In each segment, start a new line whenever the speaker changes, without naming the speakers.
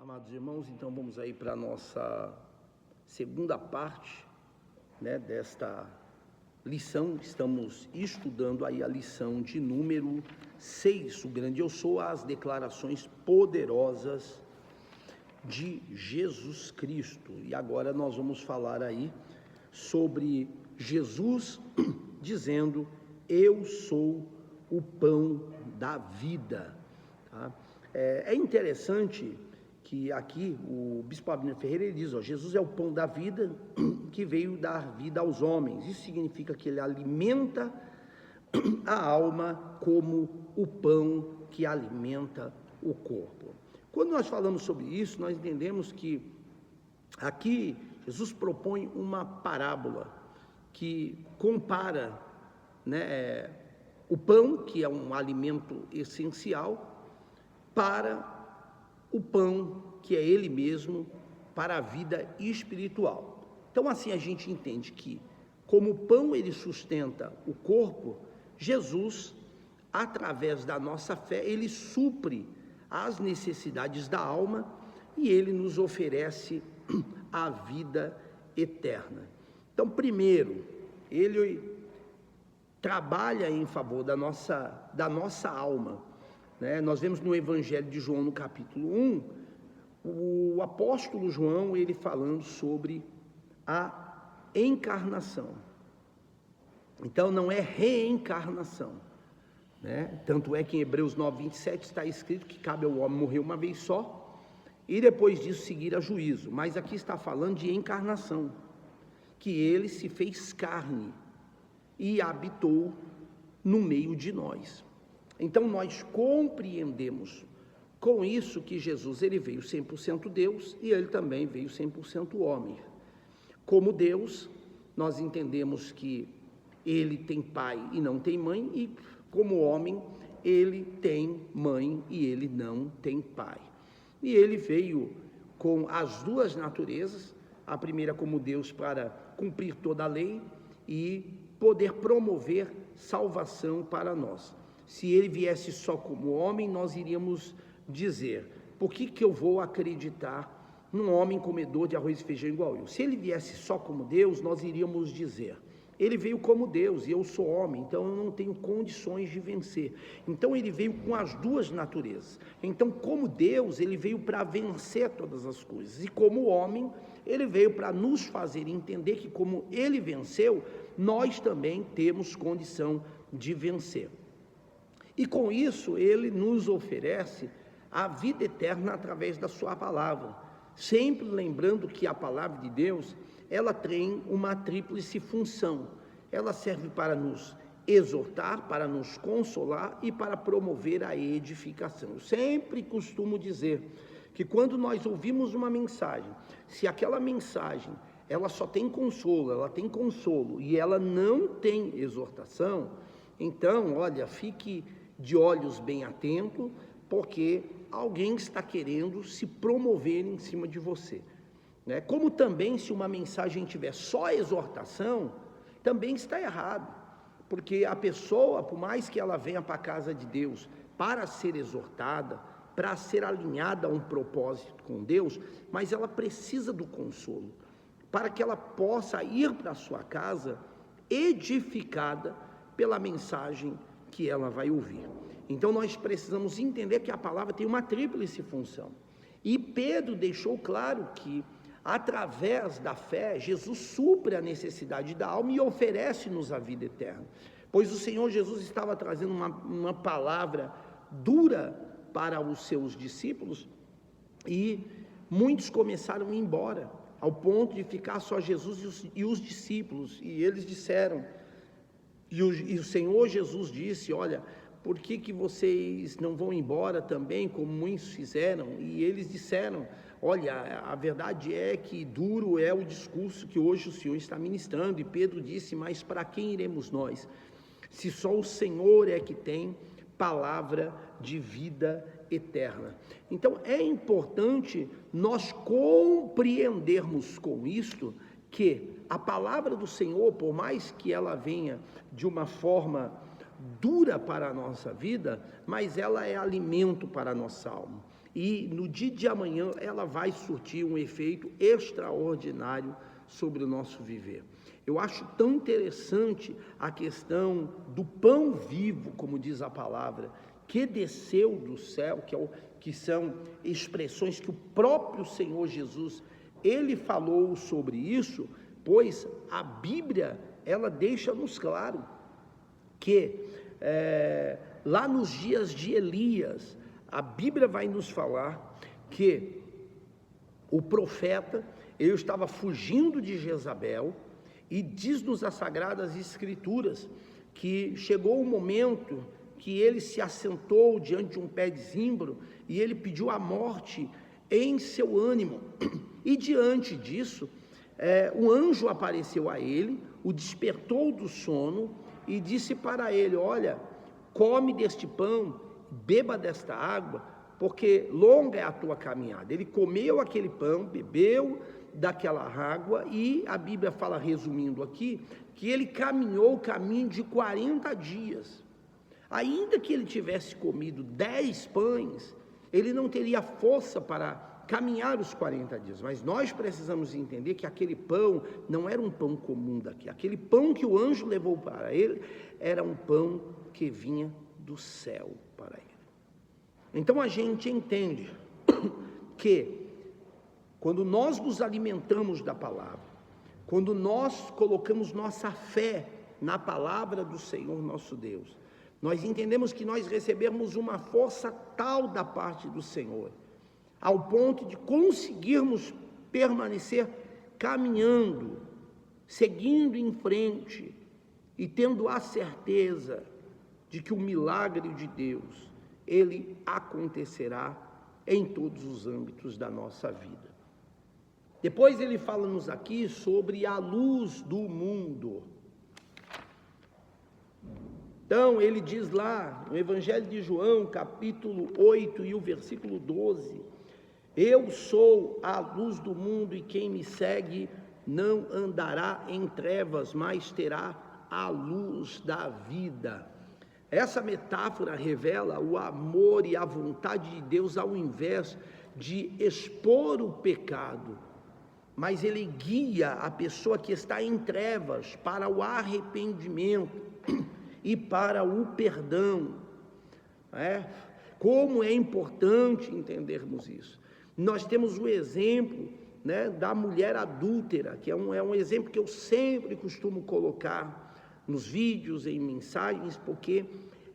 Amados irmãos, então vamos aí para a nossa segunda parte, desta lição. Estamos estudando aí a lição de número 6, o grande eu sou, as declarações poderosas de Jesus Cristo. E agora nós vamos falar aí sobre Jesus dizendo: eu sou o pão da vida. Tá? É interessante que aqui o bispo Abner Ferreira ele diz: Jesus é o pão da vida que veio dar vida aos homens. Isso significa que ele alimenta a alma como o pão que alimenta o corpo. Quando nós falamos sobre isso, nós entendemos que aqui Jesus propõe uma parábola que compara, o pão, que é um alimento essencial, para o pão, que é ele mesmo, para a vida espiritual. Então assim a gente entende que, como o pão ele sustenta o corpo, Jesus, através da nossa fé, ele supre as necessidades da alma e ele nos oferece a vida eterna. Então, primeiro, ele trabalha em favor da nossa alma. Nós vemos no Evangelho de João, no capítulo 1, o apóstolo João, ele falando sobre a encarnação. Então não é reencarnação, tanto é que em Hebreus 9:27 está escrito que cabe ao homem morrer uma vez só e depois disso seguir a juízo. Mas aqui está falando de encarnação, que ele se fez carne e habitou no meio de nós. Então nós compreendemos com isso que Jesus ele veio 100% Deus e ele também veio 100% homem. Como Deus, nós entendemos que ele tem pai e não tem mãe, e como homem, ele tem mãe e ele não tem pai. E ele veio com as duas naturezas, a primeira como Deus para cumprir toda a lei e poder promover salvação para nós. Se ele viesse só como homem, nós iríamos dizer: por que eu vou acreditar num homem comedor de arroz e feijão igual eu? Se ele viesse só como Deus, nós iríamos dizer: ele veio como Deus e eu sou homem, então eu não tenho condições de vencer. Então ele veio com as duas naturezas. Então, como Deus, ele veio para vencer todas as coisas, e como homem, ele veio para nos fazer entender que, como ele venceu, nós também temos condição de vencer. E com isso ele nos oferece a vida eterna através da sua palavra, sempre lembrando que a palavra de Deus, ela tem uma tríplice função. Ela serve para nos exortar, para nos consolar e para promover a edificação. Eu sempre costumo dizer que quando nós ouvimos uma mensagem, se aquela mensagem ela só tem consolo, ela tem consolo e ela não tem exortação, então, olha, fique de olhos bem atentos, porque alguém está querendo se promover em cima de você. Como também, se uma mensagem tiver só exortação, também está errado, porque a pessoa, por mais que ela venha para a casa de Deus para ser exortada, para ser alinhada a um propósito com Deus, mas ela precisa do consolo, para que ela possa ir para a sua casa edificada pela mensagem que ela vai ouvir. Então nós precisamos entender que a palavra tem uma tríplice função, e Pedro deixou claro que através da fé Jesus supre a necessidade da alma e oferece-nos a vida eterna, pois o Senhor Jesus estava trazendo uma palavra dura para os seus discípulos, e muitos começaram a ir embora, ao ponto de ficar só Jesus e os discípulos, e eles disseram, e o Senhor Jesus disse: olha, por que vocês não vão embora também, como muitos fizeram? E eles disseram: olha, a verdade é que duro é o discurso que hoje o Senhor está ministrando. E Pedro disse: mas para quem iremos nós, se só o Senhor é que tem palavra de vida eterna? Então é importante nós compreendermos com isto que a palavra do Senhor, por mais que ela venha de uma forma dura para a nossa vida, mas ela é alimento para a nossa alma. e no dia de amanhã ela vai surtir um efeito extraordinário sobre o nosso viver. Eu acho tão interessante a questão do pão vivo, como diz a palavra, que desceu do céu, que são expressões que o próprio Senhor Jesus, ele falou sobre isso, pois a Bíblia, ela deixa-nos claro que lá nos dias de Elias, a Bíblia vai nos falar que o profeta, ele estava fugindo de Jezabel, e diz-nos as Sagradas Escrituras que chegou o momento que ele se assentou diante de um pé de zimbro e ele pediu a morte em seu ânimo. E diante disso, um anjo apareceu a ele, o despertou do sono e disse para ele: olha, come deste pão, beba desta água, porque longa é a tua caminhada. Ele comeu aquele pão, bebeu daquela água, e a Bíblia fala, resumindo aqui, que ele caminhou o caminho de 40 dias. Ainda que ele tivesse comido 10 pães, ele não teria força para caminhar os 40 dias, mas nós precisamos entender que aquele pão não era um pão comum daqui, aquele pão que o anjo levou para ele, era um pão que vinha do céu para ele. Então a gente entende que quando nós nos alimentamos da palavra, quando nós colocamos nossa fé na palavra do Senhor nosso Deus, nós entendemos que nós recebemos uma força tal da parte do Senhor, ao ponto de conseguirmos permanecer caminhando, seguindo em frente e tendo a certeza de que o milagre de Deus, ele acontecerá em todos os âmbitos da nossa vida. Depois ele fala-nos aqui sobre a luz do mundo. Então ele diz lá no Evangelho de João, capítulo 8 e o versículo 12, eu sou a luz do mundo e quem me segue não andará em trevas, mas terá a luz da vida. Essa metáfora revela o amor e a vontade de Deus ao invés de expor o pecado, mas ele guia a pessoa que está em trevas para o arrependimento e para o perdão. Como é importante entendermos isso. Nós temos o exemplo, da mulher adúltera, que é um exemplo que eu sempre costumo colocar nos vídeos, em mensagens, porque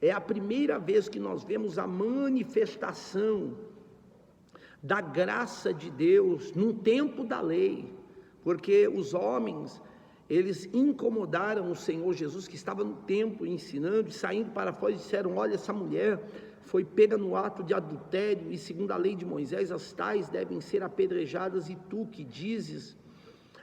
é a primeira vez que nós vemos a manifestação da graça de Deus no tempo da lei, porque os homens, eles incomodaram o Senhor Jesus, que estava no templo ensinando, e saindo para fora disseram: olha, essa mulher foi pega no ato de adultério, e segundo a lei de Moisés, as tais devem ser apedrejadas, e tu que dizes?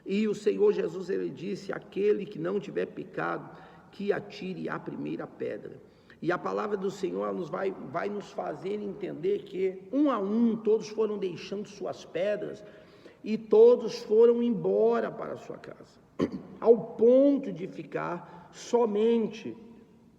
E o Senhor Jesus, ele disse: aquele que não tiver pecado, que atire a primeira pedra. E a palavra do Senhor vai nos fazer entender que, um a um, todos foram deixando suas pedras, e todos foram embora para a sua casa, ao ponto de ficar somente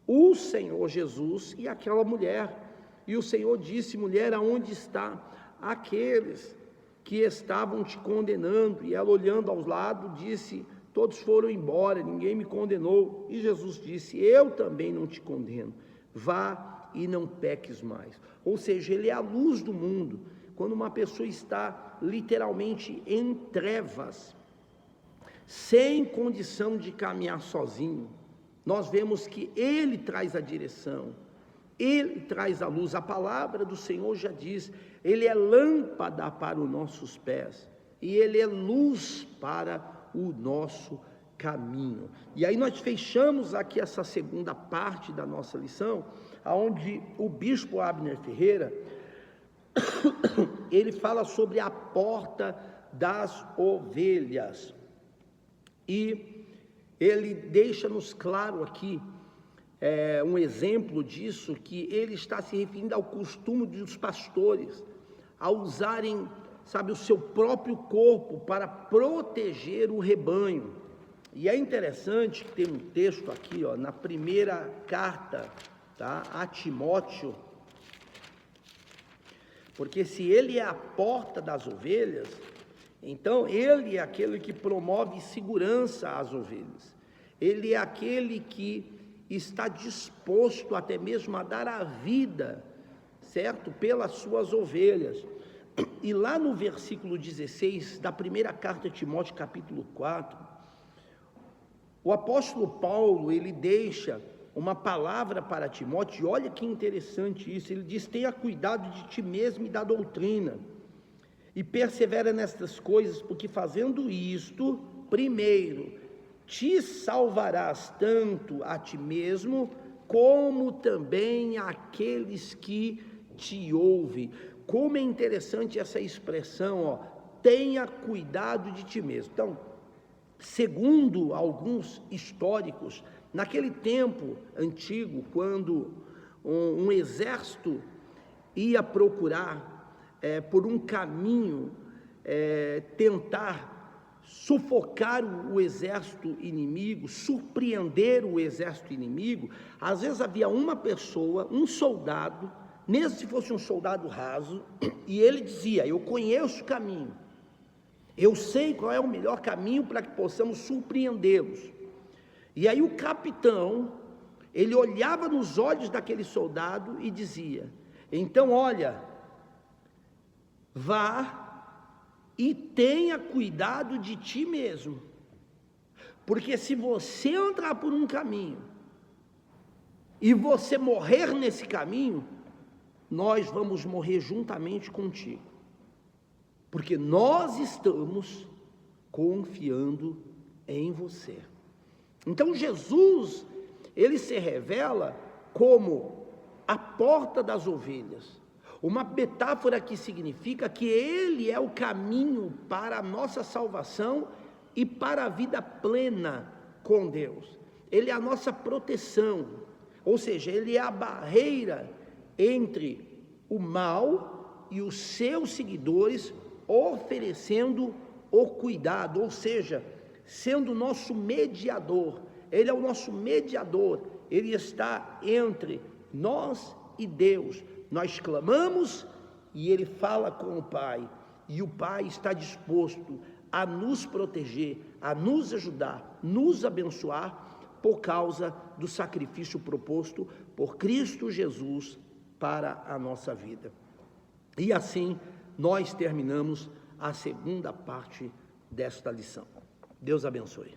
o Senhor Jesus e aquela mulher. E o Senhor disse: mulher, aonde está aqueles que estavam te condenando? E ela, olhando aos lados, disse: todos foram embora, ninguém me condenou. E Jesus disse: eu também não te condeno, vá e não peques mais. Ou seja, ele é a luz do mundo. Quando uma pessoa está literalmente em trevas, sem condição de caminhar sozinho, nós vemos que ele traz a direção, ele traz a luz. A palavra do Senhor já diz: ele é lâmpada para os nossos pés e ele é luz para o nosso caminho. E aí nós fechamos aqui essa segunda parte da nossa lição, onde o bispo Abner Ferreira ele fala sobre a porta das ovelhas, e ele deixa-nos claro aqui um exemplo disso, que ele está se referindo ao costume dos pastores a usarem, o seu próprio corpo para proteger o rebanho. E é interessante que tem um texto aqui, na primeira carta, a Timóteo, Porque se ele é a porta das ovelhas, então ele é aquele que promove segurança às ovelhas. Ele é aquele que está disposto até mesmo a dar a vida, certo? Pelas suas ovelhas. E lá no versículo 16 da primeira carta de Timóteo, capítulo 4, o apóstolo Paulo, ele deixa uma palavra para Timóteo, e olha que interessante isso, ele diz: tenha cuidado de ti mesmo e da doutrina, e persevera nestas coisas, porque fazendo isto, primeiro, te salvarás tanto a ti mesmo, como também aqueles que te ouvem. Como é interessante essa expressão, ó, tenha cuidado de ti mesmo. Então, segundo alguns históricos, naquele tempo antigo, quando um exército ia procurar por um caminho tentar sufocar o exército inimigo, surpreender o exército inimigo, às vezes havia uma pessoa, um soldado, mesmo se fosse um soldado raso, e ele dizia: eu conheço o caminho, eu sei qual é o melhor caminho para que possamos surpreendê-los. E aí o capitão, ele olhava nos olhos daquele soldado e dizia: então olha, vá e tenha cuidado de ti mesmo, porque se você entrar por um caminho e você morrer nesse caminho, nós vamos morrer juntamente contigo, porque nós estamos confiando em você. Então Jesus, ele se revela como a porta das ovelhas, uma metáfora que significa que ele é o caminho para a nossa salvação e para a vida plena com Deus. Ele é a nossa proteção, ou seja, ele é a barreira entre o mal e os seus seguidores, oferecendo o cuidado, ou seja, sendo o nosso mediador. Ele é o nosso mediador, ele está entre nós e Deus. Nós clamamos e ele fala com o Pai, e o Pai está disposto a nos proteger, a nos ajudar, nos abençoar, por causa do sacrifício proposto por Cristo Jesus para a nossa vida. E assim nós terminamos a segunda parte desta lição. Deus abençoe.